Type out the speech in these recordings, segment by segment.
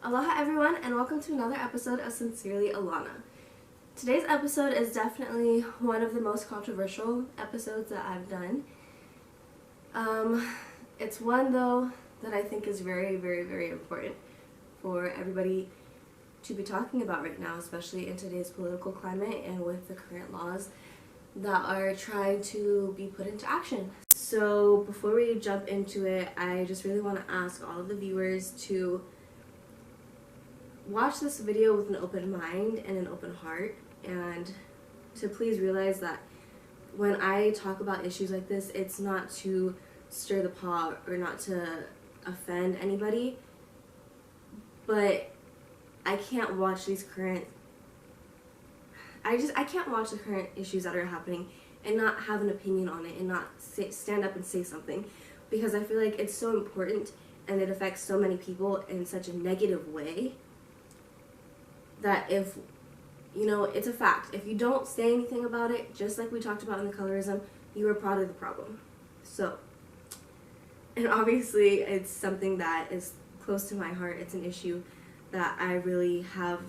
Aloha everyone, and welcome to another episode of Sincerely Alana. Today's episode is definitely one of the most controversial episodes that I've done. It's one though that I think is very, very, very important for everybody to be talking about right now, especially in today's political climate and with the current laws that are trying to be put into action. So before we jump into it, I just really want to ask all of the viewers to watch this video with an open mind and an open heart, and to please realize that when I talk about issues like this, it's not to stir the pot or not to offend anybody, but I can't watch these current I can't watch the current issues that are happening and not have an opinion on it and not stand up and say something, because I feel like it's so important and it affects so many people in such a negative way that if, it's a fact. If you don't say anything about it, just like we talked about in the colorism, you are part of the problem. So, and obviously it's something that is close to my heart. It's an issue that I really have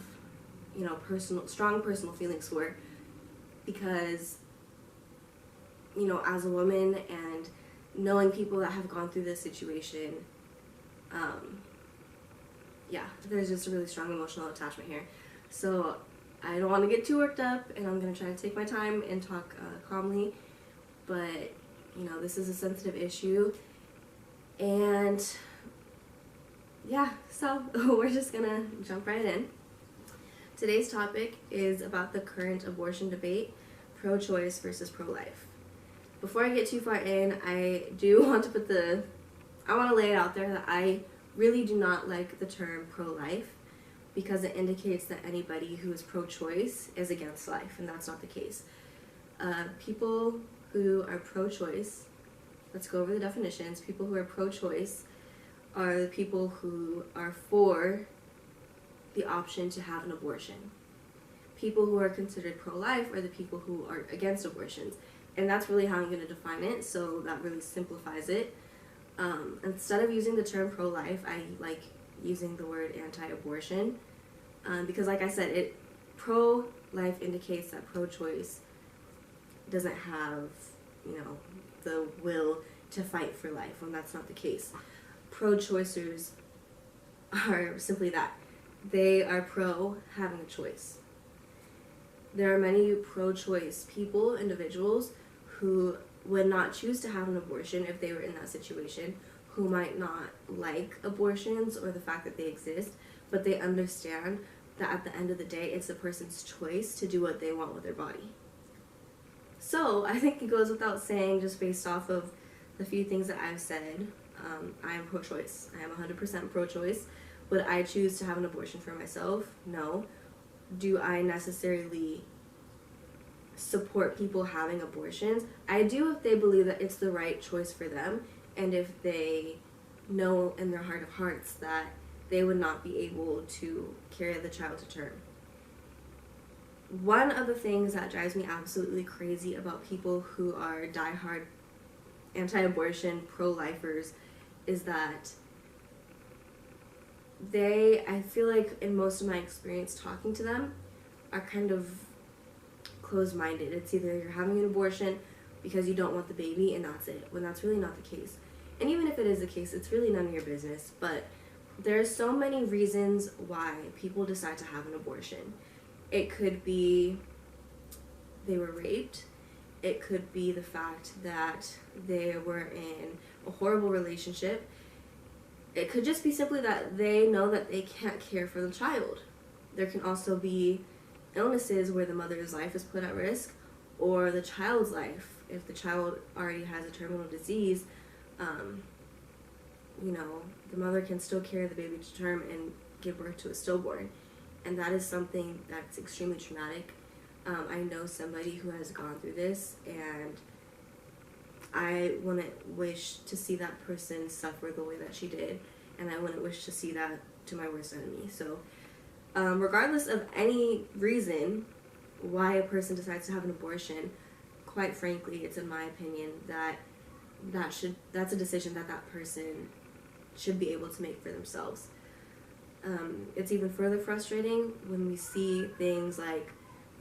strong personal feelings for, because, as a woman and knowing people that have gone through this situation, there's just a really strong emotional attachment here. So I don't want to get too worked up, and I'm going to try to take my time and talk calmly, but, this is a sensitive issue, and so we're just going to jump right in. Today's topic is about the current abortion debate, pro-choice versus pro-life. Before I get too far in, I want to lay it out there that I really do not like the term pro-life, because it indicates that anybody who is pro-choice is against life, and that's not the case. People who are pro-choice, let's go over the definitions. People who are pro-choice are the people who are for the option to have an abortion. People who are considered pro-life are the people who are against abortions, and that's really how I'm going to define it, so that really simplifies it. Instead of using the term pro-life, I like using the word anti-abortion, because like I said, pro-life indicates that pro-choice doesn't have, the will to fight for life, when that's not the case. Pro-choicers are simply that. They are pro having a choice. There are many pro-choice people, individuals, who would not choose to have an abortion if they were in that situation, who might not like abortions or the fact that they exist, but they understand that at the end of the day, it's the person's choice to do what they want with their body. So I think it goes without saying, just based off of the few things that I've said, I am pro-choice. I am 100% pro-choice. Would I choose to have an abortion for myself? No. Do I necessarily support people having abortions? I do if they believe that it's the right choice for them, and if they know in their heart of hearts that they would not be able to carry the child to term. One of the things that drives me absolutely crazy about people who are diehard anti-abortion pro-lifers is that I feel like in most of my experience talking to them, are kind of closed-minded. It's either you're having an abortion because you don't want the baby and that's it, when that's really not the case. And even if it is the case, it's really none of your business. But there's so many reasons why people decide to have an abortion. It could be they were raped. It could be the fact that they were in a horrible relationship. It could just be simply that they know that they can't care for the child. There can also be illnesses where the mother's life is put at risk, or the child's life. If the child already has a terminal disease, the mother can still carry the baby to term and give birth to a stillborn. And that is something that's extremely traumatic. I know somebody who has gone through this, and I wouldn't wish to see that person suffer the way that she did, and I wouldn't wish to see that to my worst enemy. So regardless of any reason why a person decides to have an abortion, quite frankly, it's in my opinion that that's a decision that person should be able to make for themselves. It's even further frustrating when we see things like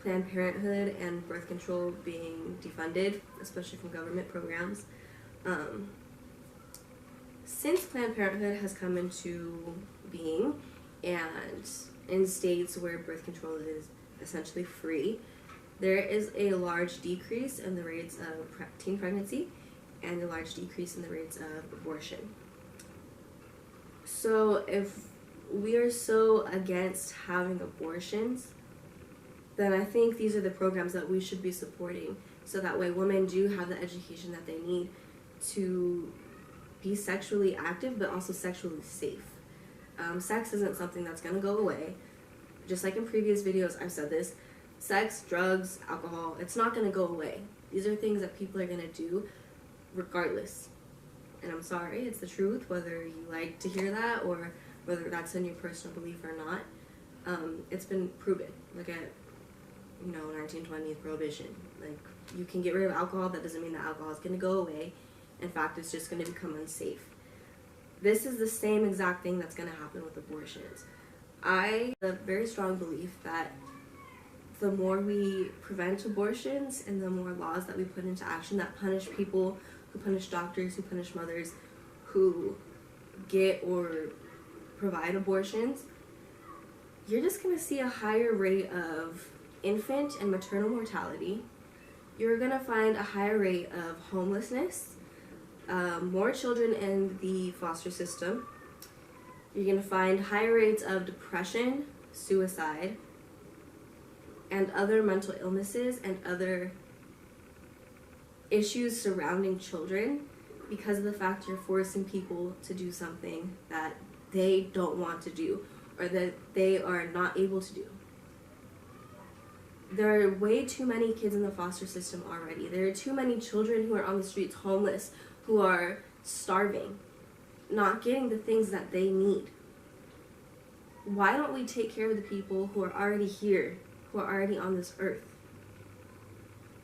Planned Parenthood and birth control being defunded, especially from government programs. Since Planned Parenthood has come into being, and in states where birth control is essentially free, there is a large decrease in the rates of teen pregnancy and a large decrease in the rates of abortion. So if we are so against having abortions, then I think these are the programs that we should be supporting, so that way women do have the education that they need to be sexually active but also sexually safe. Sex isn't something that's going to go away. Just like in previous videos I've said this, sex, drugs, alcohol, it's not going to go away. These are things that people are going to do regardless. And I'm sorry, it's the truth, whether you like to hear that or whether that's in your personal belief or not. It's been proven. Look at, 1920s prohibition. Like, you can get rid of alcohol, that doesn't mean that alcohol is going to go away. In fact, it's just going to become unsafe. This is the same exact thing that's going to happen with abortions. I have a very strong belief that the more we prevent abortions and the more laws that we put into action that punish people, who punish doctors, who punish mothers, who get or provide abortions, you're just going to see a higher rate of infant and maternal mortality. You're going to find a higher rate of homelessness, more children in the foster system. You're going to find higher rates of depression, suicide, and other mental illnesses and other issues surrounding children because of the fact you're forcing people to do something that they don't want to do or that they are not able to do. There are way too many kids in the foster system already. There are too many children who are on the streets homeless, who are starving, not getting the things that they need. Why don't we take care of the people who are already here, who are already on this earth?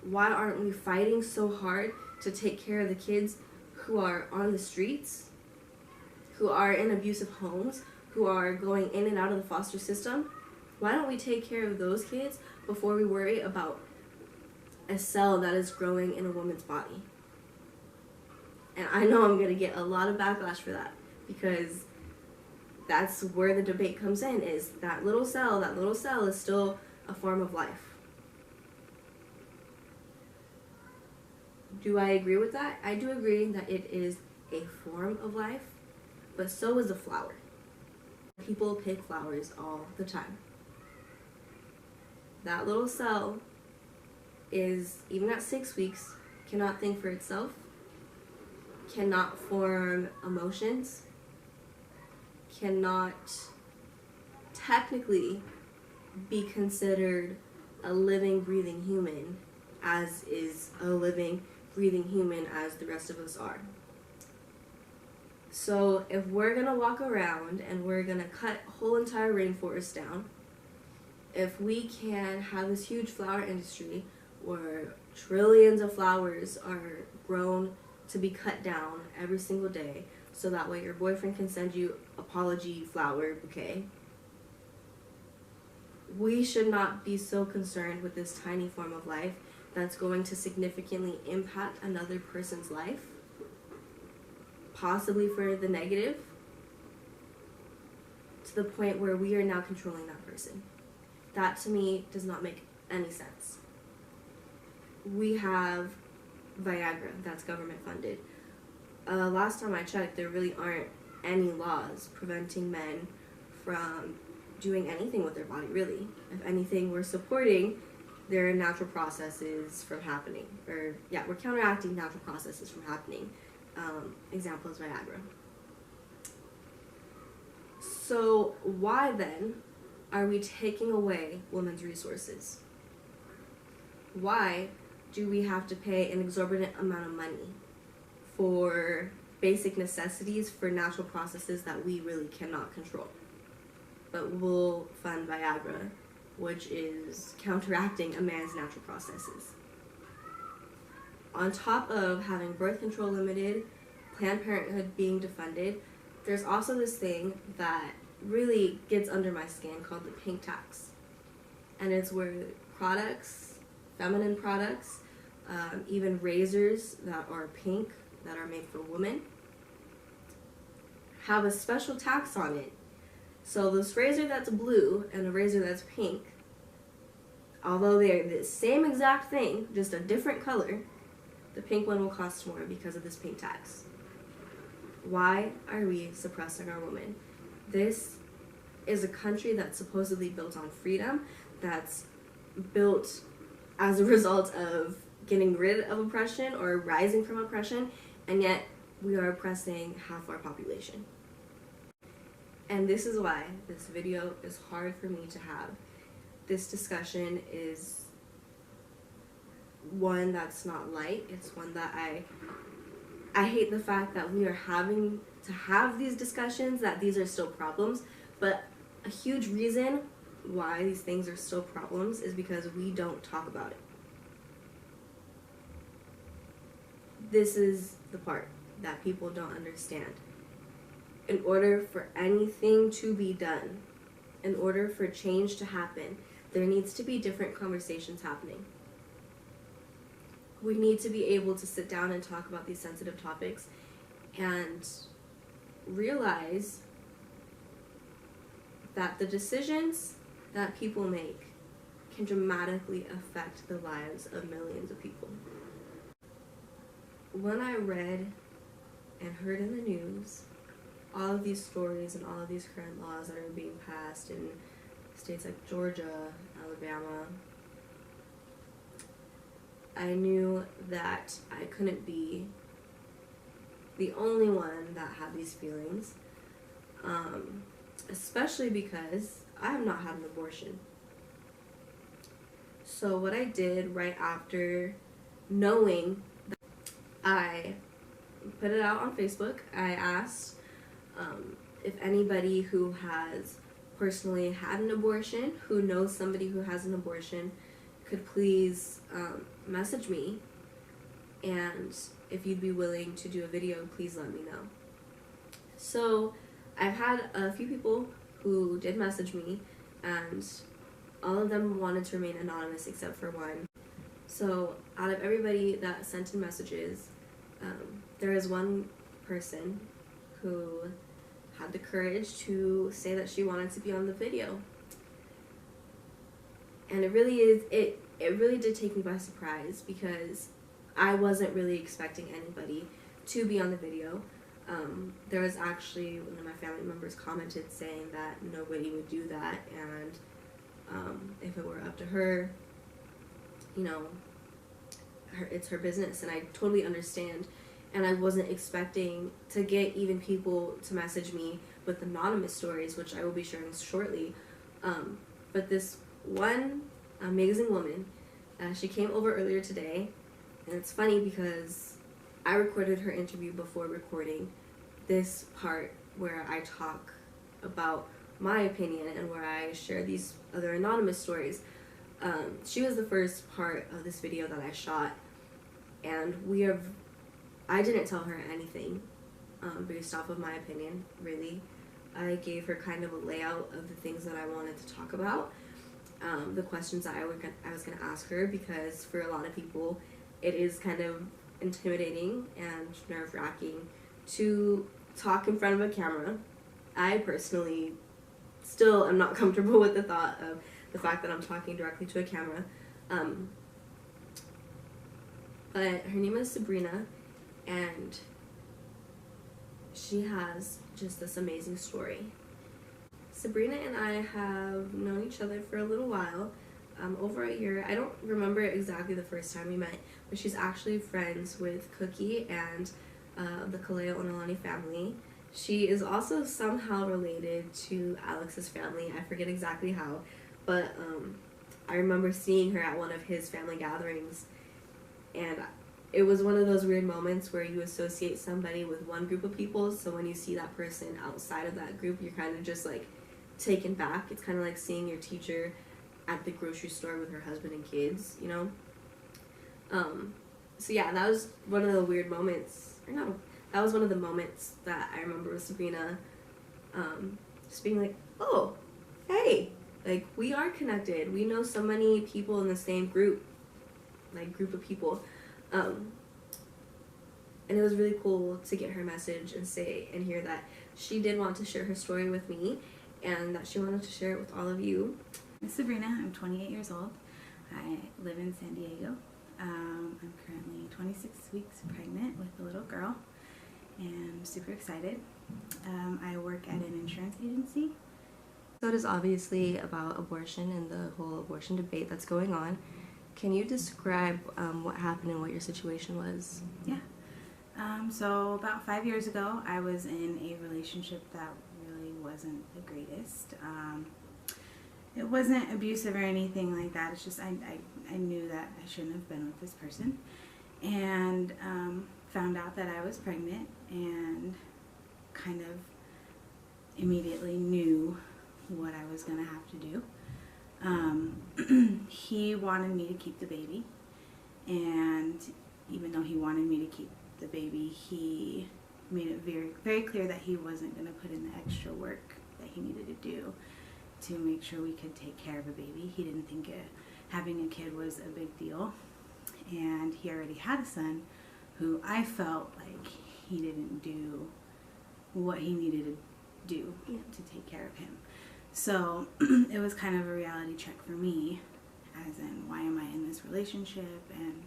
Why aren't we fighting so hard to take care of the kids who are on the streets, who are in abusive homes, who are going in and out of the foster system? Why don't we take care of those kids before we worry about a cell that is growing in a woman's body? And I know I'm going to get a lot of backlash for that, because that's where the debate comes in, is that little cell is still a form of life. Do I agree with that? I do agree that it is a form of life, but so is a flower. People pick flowers all the time. That little cell is, even at 6 weeks, cannot think for itself, cannot form emotions, cannot technically be considered a living, breathing human, as is a living, breathing human as the rest of us are. So if we're gonna walk around and we're gonna cut whole entire rainforests down, if we can have this huge flower industry where trillions of flowers are grown to be cut down every single day, so that way your boyfriend can send you apology flower bouquet, we should not be so concerned with this tiny form of life that's going to significantly impact another person's life, possibly for the negative, to the point where we are now controlling that person. That to me does not make any sense. We have Viagra that's government funded. Last time I checked, there really aren't any laws preventing men from doing anything with their body, really. If anything, we're supporting their natural processes from happening. We're counteracting natural processes from happening. Example is Viagra. So why then are we taking away women's resources? Why do we have to pay an exorbitant amount of money for basic necessities for natural processes that we really cannot control? But we'll fund Viagra, which is counteracting a man's natural processes. On top of having birth control limited, Planned Parenthood being defunded, there's also this thing that really gets under my skin called the pink tax. And it's where products, feminine products, even razors that are pink, that are made for women, have a special tax on it. So this razor that's blue and a razor that's pink, although they're the same exact thing, just a different color, the pink one will cost more because of this pink tax. Why are we suppressing our women? This is a country that's supposedly built on freedom, that's built as a result of getting rid of oppression or rising from oppression, and yet we are oppressing half our population. And this is why this video is hard for me to have. This discussion is one that's not light. It's one that I hate the fact that we are having to have these discussions, that these are still problems, but a huge reason why these things are still problems is because we don't talk about it. This is the part that people don't understand. In order for anything to be done, in order for change to happen, there needs to be different conversations happening. We need to be able to sit down and talk about these sensitive topics and realize that the decisions that people make can dramatically affect the lives of millions of people. When I read and heard in the news all of these stories and all of these current laws that are being passed in states like Georgia, Alabama, I knew that I couldn't be the only one that had these feelings, especially because I have not had an abortion. So what I did right after knowing that, I put it out on Facebook. I asked if anybody who has personally had an abortion, who knows somebody who has an abortion, could please message me, and if you'd be willing to do a video, please let me know. So I've had a few people who did message me, and all of them wanted to remain anonymous except for one. So out of everybody that sent in messages, there is one person who had the courage to say that she wanted to be on the video. And it really did take me by surprise, because I wasn't really expecting anybody to be on the video. There was actually one of my family members commented saying that nobody would do that, and if it were up to her, you know, it's her business, and I totally understand. And I wasn't expecting to get even people to message me with anonymous stories, which I will be sharing shortly. But this one amazing woman, she came over earlier today, and it's funny because I recorded her interview before recording this part where I talk about my opinion and where I share these other anonymous stories. She was the first part of this video that I shot, and I didn't tell her anything based off of my opinion, really. I gave her kind of a layout of the things that I wanted to talk about, the questions that I was going to ask her, because for a lot of people it is kind of intimidating and nerve-wracking to talk in front of a camera. I personally still am not comfortable with the thought of the fact that I'm talking directly to a camera. But her name is Sabrina, and she has just this amazing story. Sabrina and I have known each other for a little while, over a year. I don't remember exactly the first time we met, but she's actually friends with Cookie and the Kaleo and Alana family. She is also somehow related to Alex's family. I forget exactly how, but I remember seeing her at one of his family gatherings, and it was one of those weird moments where you associate somebody with one group of people, so when you see that person outside of that group, you're kind of just like taken back. It's kind of like seeing your teacher at the grocery store with her husband and kids, you know? So yeah, that was one of the weird moments, that was one of the moments that I remember with Sabrina. just being like, oh, hey, like, we are connected. We know so many people in the same group of people. And it was really cool to get her message and hear that she did want to share her story with me and that she wanted to share it with all of you. I'm Sabrina. I'm 28 years old. I live in San Diego. I'm currently 26 weeks pregnant with a little girl, and I'm super excited. I work at an insurance agency. So it is obviously about abortion and the whole abortion debate that's going on. Can you describe what happened and what your situation was? Yeah. So about 5 years ago, I was in a relationship that really wasn't the greatest. It wasn't abusive or anything like that. It's just I knew that I shouldn't have been with this person, and found out that I was pregnant, and kind of immediately knew what I was going to have to do. He wanted me to keep the baby, and even though he wanted me to keep the baby, he made it very, very clear that he wasn't going to put in the extra work that he needed to do to make sure we could take care of a baby. He didn't think having a kid was a big deal, and he already had a son who I felt like he didn't do what he needed to do to take care of him. So it was kind of a reality check for me, as in, why am I in this relationship? And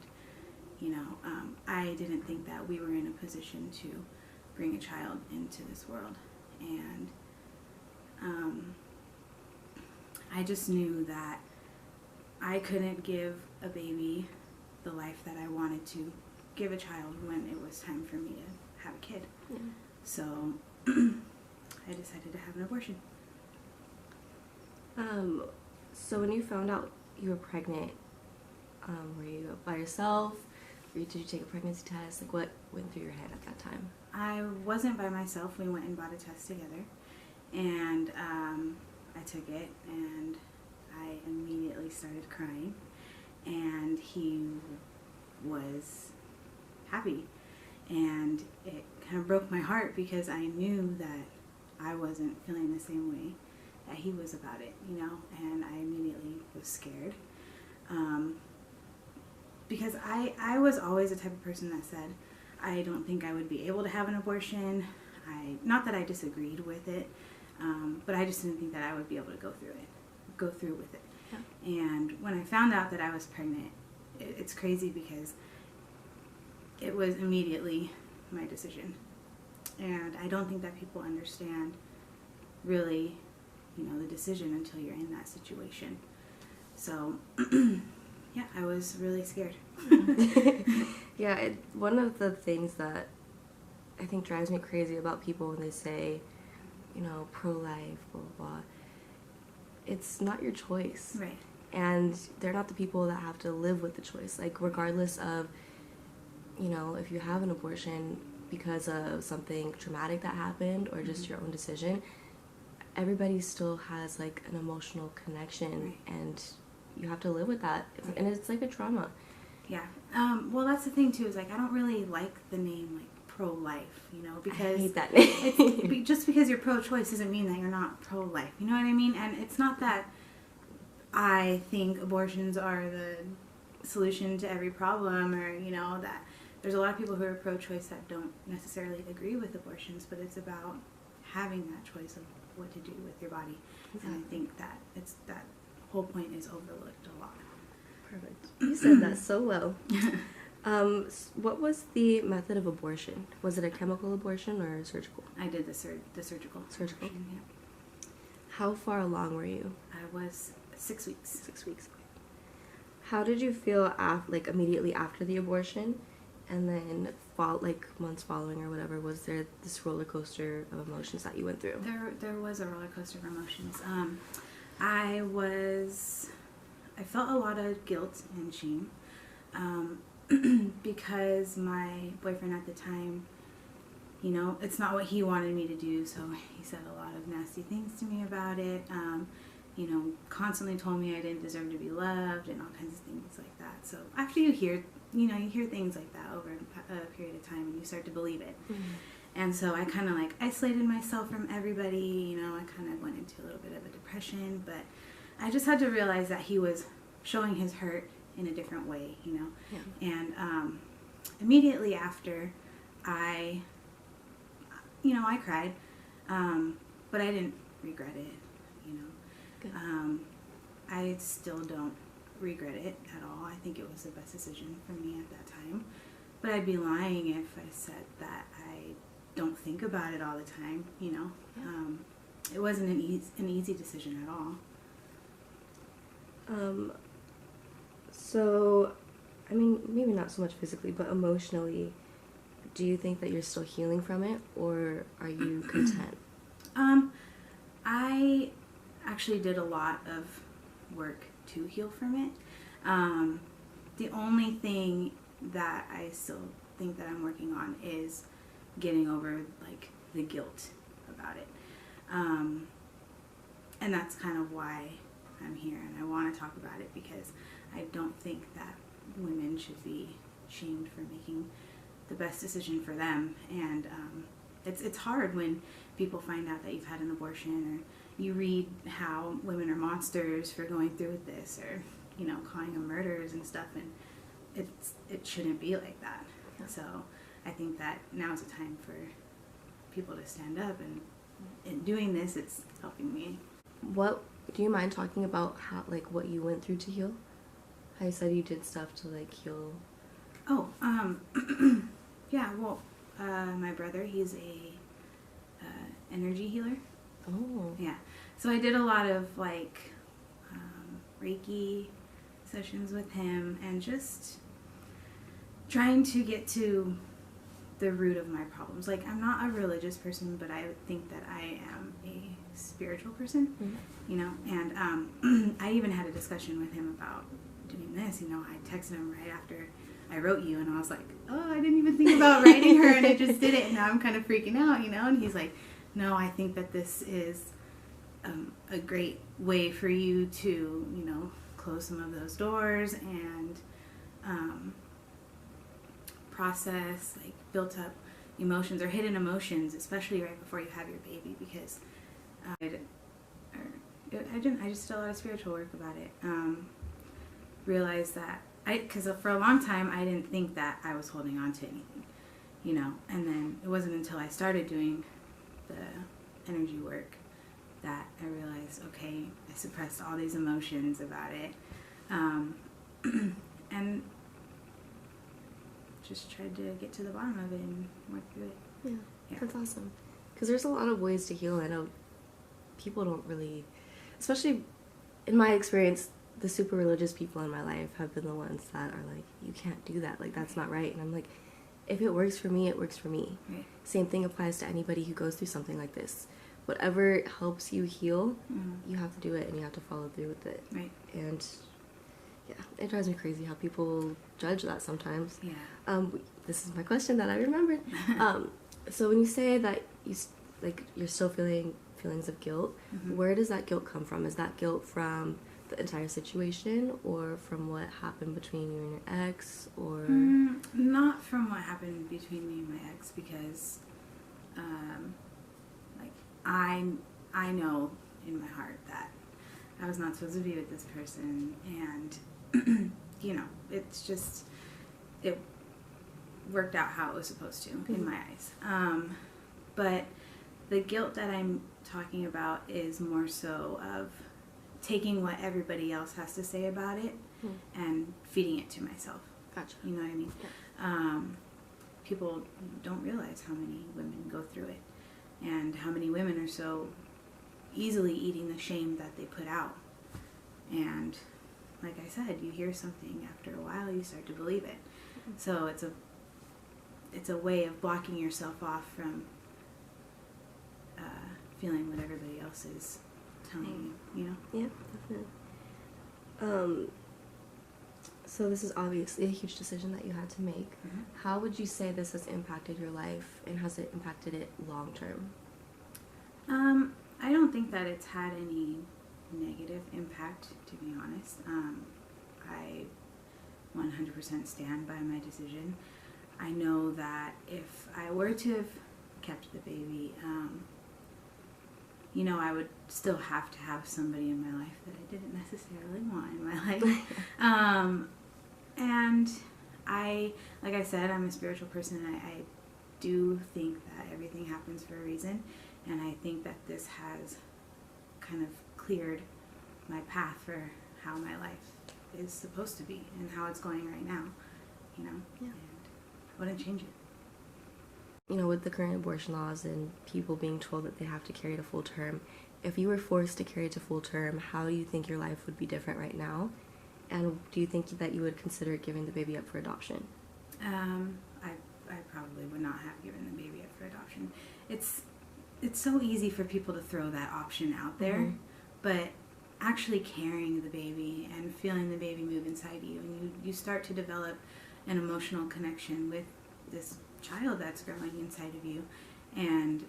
I didn't think that we were in a position to bring a child into this world, and I just knew that I couldn't give a baby the life that I wanted to give a child when it was time for me to have a kid. Yeah. So I decided to have an abortion. So when you found out you were pregnant, were you by yourself? Did you take a pregnancy test? Like, what went through your head at that time? I wasn't by myself. We went and bought a test together, and I took it, and I immediately started crying, and he was happy, and it kind of broke my heart because I knew that I wasn't feeling the same way that he was about it, and I immediately was scared, because I was always the type of person that said, I don't think I would be able to have an abortion. Not that I disagreed with it, but I just didn't think that I would be able to go through with it. Yeah. And when I found out that I was pregnant, it's crazy because it was immediately my decision. And I don't think that people understand really, the decision until you're in that situation. So, yeah, I was really scared. Yeah, one of the things that I think drives me crazy about people when they say, pro-life, blah, blah, blah, it's not your choice. Right. And they're not the people that have to live with the choice. Like, regardless of, if you have an abortion because of something traumatic that happened or just your own decision, everybody still has, like, an emotional connection, and you have to live with that. Right. And it's like a trauma. Yeah. Well, that's the thing, too, is, like, I don't really like the name, like, pro-life, because I hate that name. Just because you're pro-choice doesn't mean that you're not pro-life, you know what I mean? And it's not that I think abortions are the solution to every problem, or, that there's a lot of people who are pro-choice that don't necessarily agree with abortions, but it's about having that choice of what to do with your body. Exactly. And I think that that whole point is overlooked a lot. Perfect. You said that so well. What was the method of abortion? Was it a chemical abortion or surgical? I did the surgical. Surgical? Abortion, yeah. How far along were you? I was 6 weeks. 6 weeks. How did you feel immediately after the abortion, and then months following or whatever? Was there this roller coaster of emotions that you went through? There was a roller coaster of emotions. I felt a lot of guilt and shame, because my boyfriend at the time, it's not what he wanted me to do, so he said a lot of nasty things to me about it, constantly told me I didn't deserve to be loved and all kinds of things like that. So after you hear things like that over a period of time, and you start to believe it. Mm-hmm. And so I kind of like isolated myself from everybody, you know, I kind of went into a little bit of a depression, but I just had to realize that he was showing his hurt in a different way, you know. Yeah. And immediately after, I cried, but I didn't regret it, you know. Good. I still don't regret it at all. I think it was the best decision for me at that time. But I'd be lying if I said that I don't think about it all the time, you know. Yeah. It wasn't an easy decision at all. So, I mean, maybe not so much physically, but emotionally, do you think that you're still healing from it, or are you content? I actually did a lot of work to heal from it. The only thing that I still think that I'm working on is getting over, like, the guilt about it. And that's kind of why I'm here, and I want to talk about it, because I don't think that women should be shamed for making the best decision for them. And it's hard when people find out that you've had an abortion, or you read how women are monsters for going through with this, or, you know, calling them murderers and stuff, and it shouldn't be like that. Yeah. So I think that now is a time for people to stand up, and in doing this, it's helping me. What do you mind talking about, how, like, what you went through to heal? How you said you did stuff to, like, heal. Oh, yeah, well, my brother, he's a energy healer. Oh. Yeah, so I did a lot of, like, Reiki sessions with him, and just trying to get to the root of my problems. Like, I'm not a religious person, but I think that I am a spiritual person, you know, and I even had a discussion with him about doing this, you know. I texted him right after I wrote you, and I was like, oh, I didn't even think about writing her, and I just did it, and now I'm kind of freaking out, you know. And he's like, no, I think that this is a great way for you to, you know, close some of those doors and process, like, built up emotions or hidden emotions, especially right before you have your baby, because I just did a lot of spiritual work about it. Realized that because for a long time I didn't think that I was holding on to anything, you know, and then it wasn't until I started doing the energy work that I realized, okay, I suppressed all these emotions about it, and just tried to get to the bottom of it and work through it. Yeah. That's awesome. Because there's a lot of ways to heal. I know people don't really, especially in my experience, the super religious people in my life have been the ones that are like, you can't do that, like, that's not right. And I'm like, if it works for me, it works for me. Right. Same thing applies to anybody who goes through something like this. Whatever helps you heal, you have to do it, and you have to follow through with it. Right. And yeah, it drives me crazy how people judge that sometimes. Yeah. This is my question that I remembered. So when you say that you're still feeling feelings of guilt, where does that guilt come from? Is that guilt from the entire situation, or from what happened between you and your ex, or? Not from what happened between me and my ex, because like, I know in my heart that I was not supposed to be with this person, and you know, it's just, it worked out how it was supposed to in my eyes. But the guilt that I'm talking about is more so of taking what everybody else has to say about it and feeding it to myself. Gotcha. You know what I mean? Yeah. People don't realize how many women go through it, and how many women are so easily eating the shame that they put out. And like I said, you hear something, after a while you start to believe it. So it's a way of blocking yourself off from feeling what everybody else is telling you, you know? Yeah, definitely. So this is obviously a huge decision that you had to make. How would you say this has impacted your life, and has it impacted it long term? I don't think that it's had any negative impact, to be honest. I 100% stand by my decision. I know that if I were to have kept the baby, you know, I would still have to have somebody in my life that I didn't necessarily want in my life. And like I said, I'm a spiritual person, and I do think that everything happens for a reason, and I think that this has kind of cleared my path for how my life is supposed to be and how it's going right now, you know. Yeah. And I wouldn't change it. You know, with the current abortion laws and people being told that they have to carry to full term, if you were forced to carry to full term, how do you think your life would be different right now? And do you think that you would consider giving the baby up for adoption? I probably would not have given the baby up for adoption. It's so easy for people to throw that option out there, Mm-hmm. but actually carrying the baby and feeling the baby move inside you, and you start to develop an emotional connection with this child that's growing inside of you. And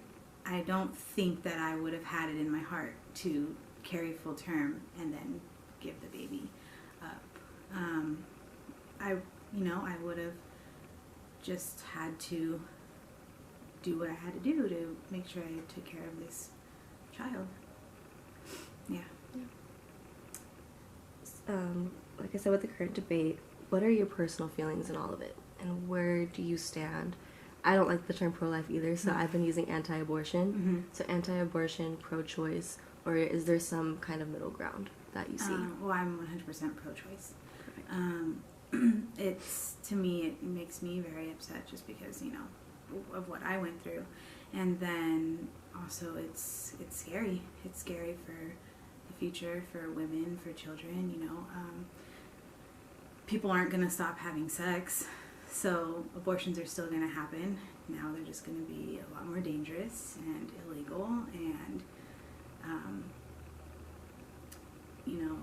I don't think that I would have had it in my heart to carry full term and then give the baby up. I would have just had to do what I had to do to make sure I took care of this child. Yeah. Like I said, with the current debate, what are your personal feelings in all of it? And where do you stand? I don't like the term pro-life either, so I've been using anti-abortion. Mm-hmm. So anti-abortion, pro-choice, or is there some kind of middle ground that you see? Well, I'm 100% pro-choice. It's, to me, it makes me very upset just because, you know, of what I went through. And then also it's scary. It's scary for the future, for women, for children, you know. People aren't going to stop having sex, so abortions are still going to happen. Now they're just going to be a lot more dangerous and illegal, and, you know,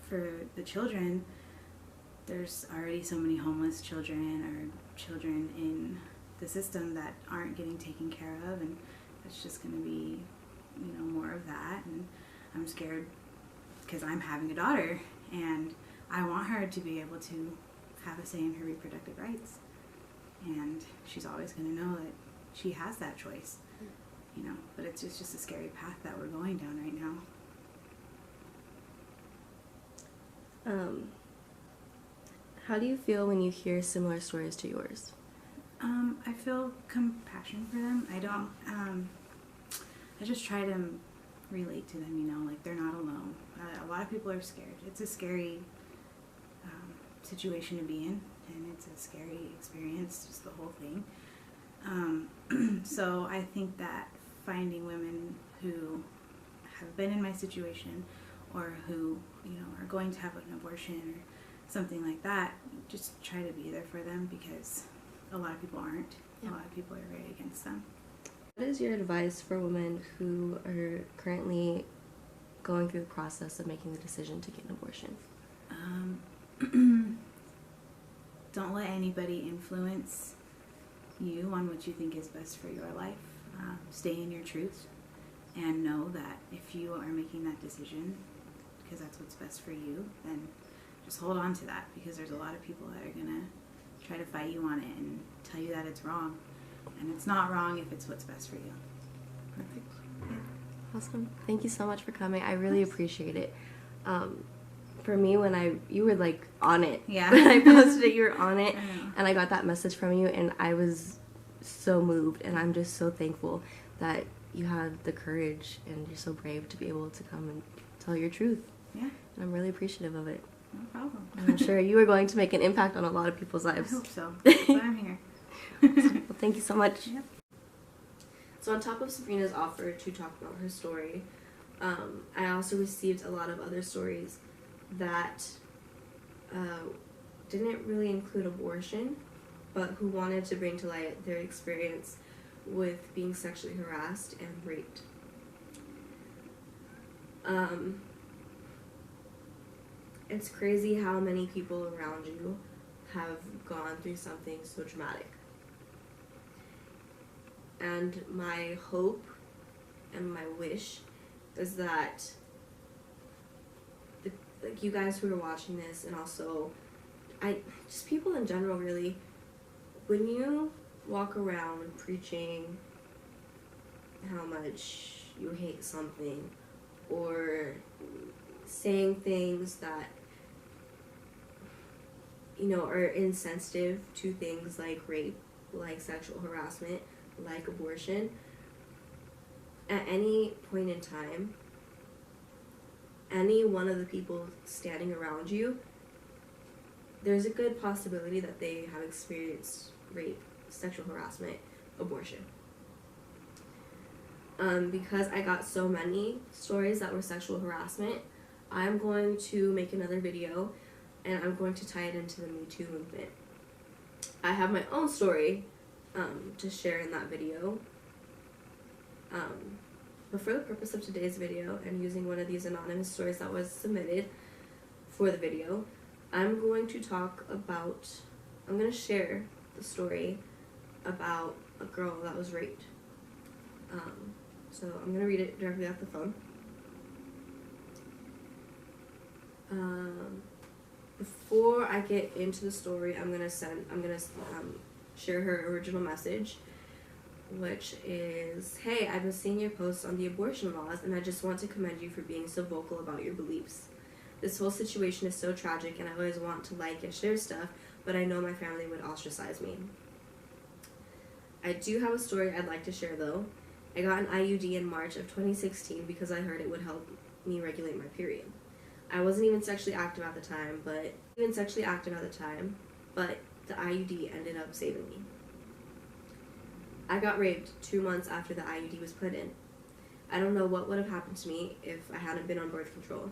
for the children, there's already so many homeless children or children in the system that aren't getting taken care of, and it's just going to be, you know, more of that. And I'm scared because I'm having a daughter, and I want her to be able to have a say in her reproductive rights, and she's always going to know that she has that choice, you know. But it's just a scary path that we're going down right now. How do you feel when you hear similar stories to yours? I feel compassion for them. I don't, I just try to relate to them, you know, like they're not alone. A lot of people are scared. It's a scary situation to be in, and it's a scary experience, just the whole thing. So I think that finding women who have been in my situation, or who, you know, are going to have an abortion or something like that, just try to be there for them, because a lot of people aren't. Yeah. A lot of people are very against them. What is your advice for women who are currently going through the process of making the decision to get an abortion? Don't let anybody influence you on what you think is best for your life. Stay in your truth, and know that if you are making that decision because that's what's best for you, then just hold on to that, because there's a lot of people that are going to try to fight you on it and tell you that it's wrong. And it's not wrong if it's what's best for you. Perfect. Yeah. Awesome. Thank you so much for coming. I really appreciate it. For me, you were like on it. Yeah. When I posted it, you were on it. I know. And I got that message from you, and I was so moved, and I'm just so thankful that you had the courage and you're so brave to be able to come and tell your truth. Yeah. And I'm really appreciative of it. No problem. And I'm sure you are going to make an impact on a lot of people's lives. I hope so. That's why I'm here. Well, thank you so much. Yep. So on top of Sabrina's offer to talk about her story, I also received a lot of other stories that didn't really include abortion, but who wanted to bring to light their experience with being sexually harassed and raped. It's crazy how many people around you have gone through something so traumatic. And my hope and my wish is that like you guys who are watching this, and also just people in general, really, when you walk around preaching how much you hate something or saying things that, you know, are insensitive to things like rape, like sexual harassment, like abortion, at any point in time, any one of the people standing around you, there's a good possibility that they have experienced rape, sexual harassment, abortion. Because I got so many stories that were sexual harassment, I'm going to make another video and I'm going to tie it into the Me Too movement. I have my own story to share in that video. But for the purpose of today's video and using one of these anonymous stories that was submitted for the video, I'm going to share the story about a girl that was raped. So I'm going to read it directly off the phone. Before I get into the story, I'm gonna share her original message, which is, "Hey, I've been seeing your posts on the abortion laws, and I just want to commend you for being so vocal about your beliefs. This whole situation is so tragic, and I always want to like and share stuff, but I know my family would ostracize me. I do have a story I'd like to share though. I got an IUD in March of 2016 because I heard it would help me regulate my period. I wasn't even sexually active at the time, but the IUD ended up saving me. I got raped 2 months after the IUD was put in. I don't know what would have happened to me if I hadn't been on birth control.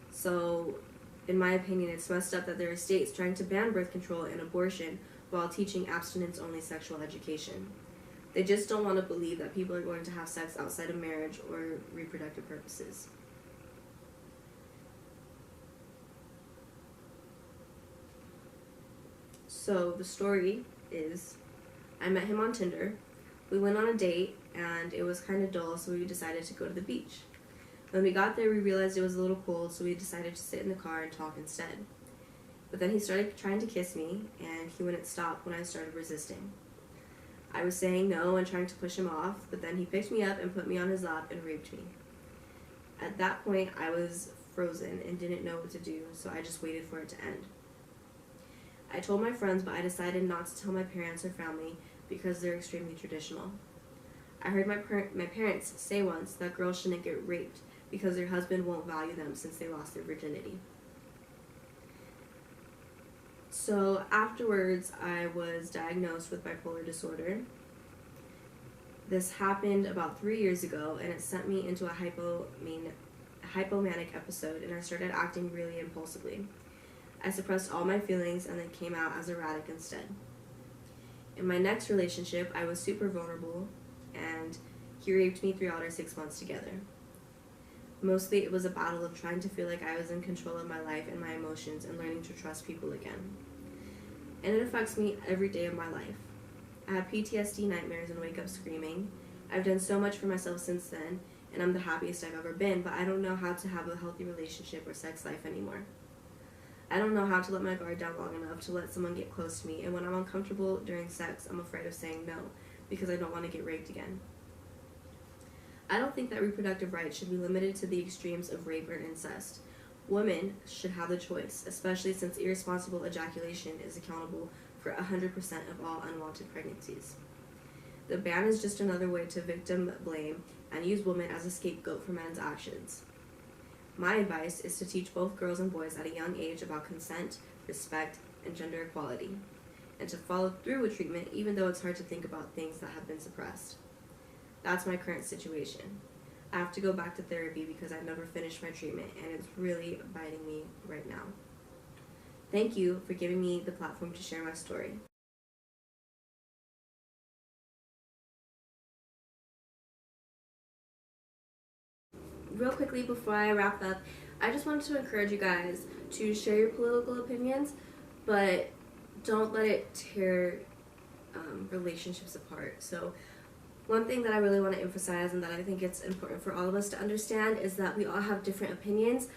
So, in my opinion, it's messed up that there are states trying to ban birth control and abortion while teaching abstinence-only sexual education. They just don't want to believe that people are going to have sex outside of marriage or reproductive purposes." So the story is, I met him on Tinder. We went on a date and it was kind of dull, so we decided to go to the beach. When we got there, we realized it was a little cold, so we decided to sit in the car and talk instead. But then he started trying to kiss me and he wouldn't stop when I started resisting. I was saying no and trying to push him off, but then he picked me up and put me on his lap and raped me. At that point, I was frozen and didn't know what to do, so I just waited for it to end. I told my friends, but I decided not to tell my parents or family because they're extremely traditional. I heard my parents say once that girls shouldn't get raped because their husband won't value them since they lost their virginity. So afterwards, I was diagnosed with bipolar disorder. This happened about 3 years ago, and it sent me into a hypomanic episode, and I started acting really impulsively. I suppressed all my feelings and then came out as erratic instead. In my next relationship, I was super vulnerable, and he raped me throughout our 6 months together. Mostly, it was a battle of trying to feel like I was in control of my life and my emotions and learning to trust people again. And it affects me every day of my life. I have PTSD nightmares and wake up screaming. I've done so much for myself since then, and I'm the happiest I've ever been, but I don't know how to have a healthy relationship or sex life anymore. I don't know how to let my guard down long enough to let someone get close to me, and when I'm uncomfortable during sex, I'm afraid of saying no because I don't want to get raped again. I don't think that reproductive rights should be limited to the extremes of rape or incest. Women should have the choice, especially since irresponsible ejaculation is accountable for 100% of all unwanted pregnancies. The ban is just another way to victim blame and use women as a scapegoat for men's actions. My advice is to teach both girls and boys at a young age about consent, respect, and gender equality, and to follow through with treatment even though it's hard to think about things that have been suppressed. That's my current situation. I have to go back to therapy because I've never finished my treatment, and it's really biting me right now. Thank you for giving me the platform to share my story. Real quickly before I wrap up, I just wanted to encourage you guys to share your political opinions, but don't let it tear relationships apart. So one thing that I really want to emphasize and that I think it's important for all of us to understand is that we all have different opinions,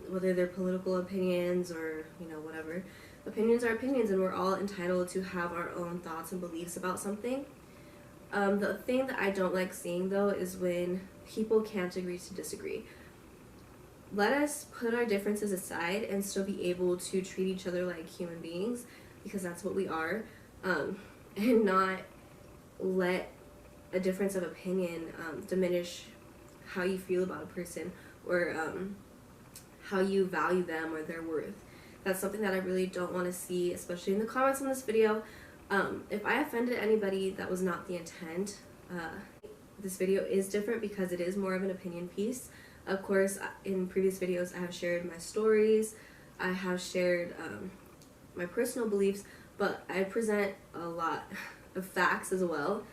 whether they're political opinions or, whatever. opinions are opinions, and we're all entitled to have our own thoughts and beliefs about something. The thing that I don't like seeing, though, is when people can't agree to disagree. Let us put our differences aside and still be able to treat each other like human beings, because that's what we are, and not let a difference of opinion diminish how you feel about a person, or how you value them or their worth. That's something that I really don't want to see, especially in the comments on this video. If I offended anybody, that was not the intent. This video is different because it is more of an opinion piece. Of course, in previous videos I have shared my stories, I have shared my personal beliefs, but I present a lot of facts as well.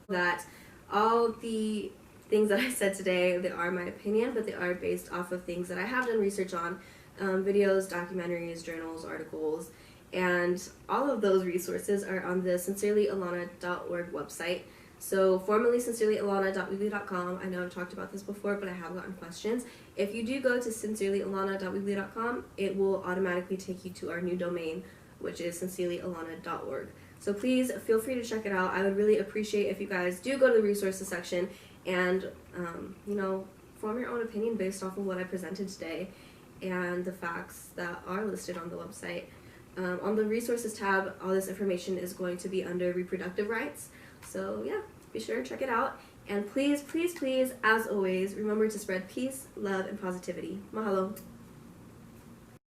That all the things that I said today, they are my opinion, but they are based off of things that I have done research on, videos, documentaries, journals, articles, and all of those resources are on the sincerelyalana.org website. So formerly sincerelyalana.weebly.com. I know I've talked about this before, but I have gotten questions. If you do go to sincerelyalana.weebly.com, it will automatically take you to our new domain, which is sincerelyalana.org. So please feel free to check it out. I would really appreciate if you guys do go to the resources section and, you know, form your own opinion based off of what I presented today and the facts that are listed on the website. On the resources tab, all this information is going to be under reproductive rights. So yeah, be sure to check it out. And please, please, please, as always, remember to spread peace, love, and positivity. Mahalo.